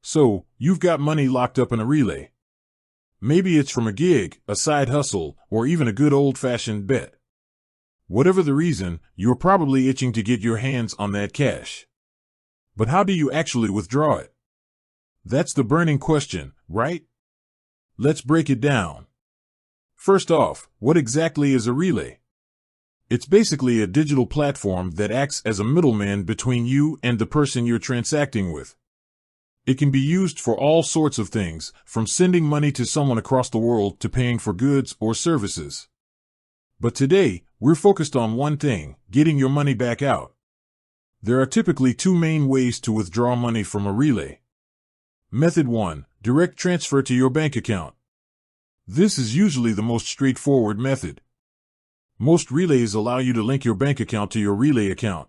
So, you've got money locked up in a relay. Maybe it's from a gig, a side hustle, or even a good old-fashioned bet. Whatever the reason, you're probably itching to get your hands on that cash. But how do you actually withdraw it? That's the burning question, right? Let's break it down. First off, what exactly is a relay? It's basically a digital platform that acts as a middleman between you and the person you're transacting with. It can be used for all sorts of things, from sending money to someone across the world to paying for goods or services. But today, we're focused on one thing: getting your money back out. There are typically two main ways to withdraw money from a relay. Method 1. Direct transfer to your bank account. This is usually the most straightforward method. Most relays allow you to link your bank account to your relay account.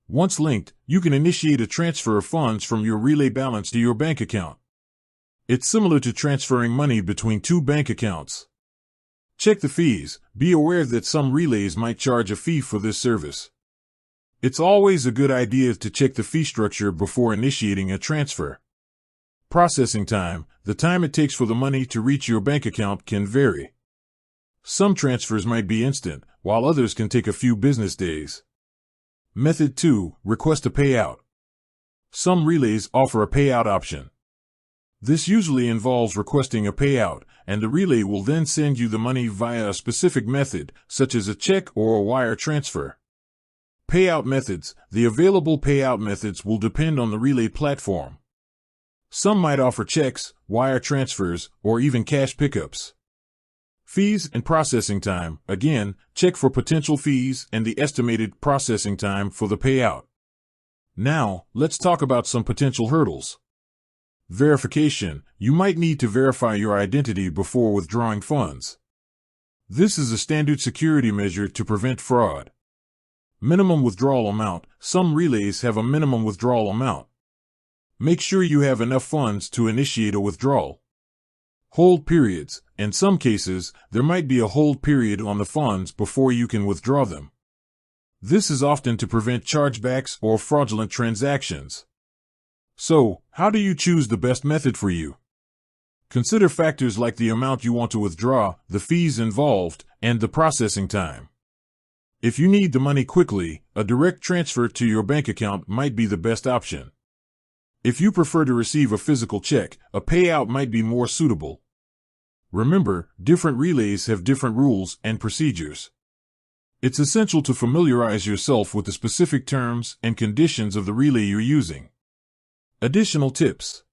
Once linked, you can initiate a transfer of funds from your relay balance to your bank account. It's similar to transferring money between two bank accounts. Check the fees. Be aware that some relays might charge a fee for this service. It's always a good idea to check the fee structure before initiating a transfer. Processing time. The time it takes for the money to reach your bank account can vary. Some transfers might be instant, while others can take a few business days. Method 2. Request a payout. Some relays offer a payout option. This usually involves requesting a payout, and the relay will then send you the money via a specific method, such as a check or a wire transfer. Payout methods. The available payout methods will depend on the relay platform. Some might offer checks, wire transfers, or even cash pickups. Fees and processing time. Again, check for potential fees and the estimated processing time for the payout. Now, let's talk about some potential hurdles. Verification. You might need to verify your identity before withdrawing funds. This is a standard security measure to prevent fraud. Minimum withdrawal amount. Some relays have a minimum withdrawal amount. Make sure you have enough funds to initiate a withdrawal. Hold periods. In some cases, there might be a hold period on the funds before you can withdraw them. This is often to prevent chargebacks or fraudulent transactions. So, how do you choose the best method for you? Consider factors like the amount you want to withdraw, the fees involved, and the processing time. If you need the money quickly, a direct transfer to your bank account might be the best option. If you prefer to receive a physical check, a payout might be more suitable. Remember, different relays have different rules and procedures. It's essential to familiarize yourself with the specific terms and conditions of the relay you're using. Additional tips.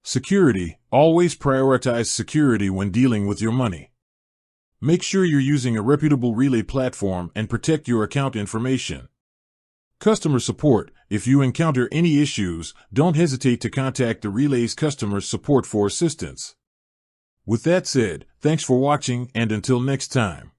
Security. Always prioritize security when dealing with your money. Make sure you're using a reputable relay platform and protect your account information. Customer support. If you encounter any issues, don't hesitate to contact the relay's customer support for assistance. With that said, thanks for watching, and until next time.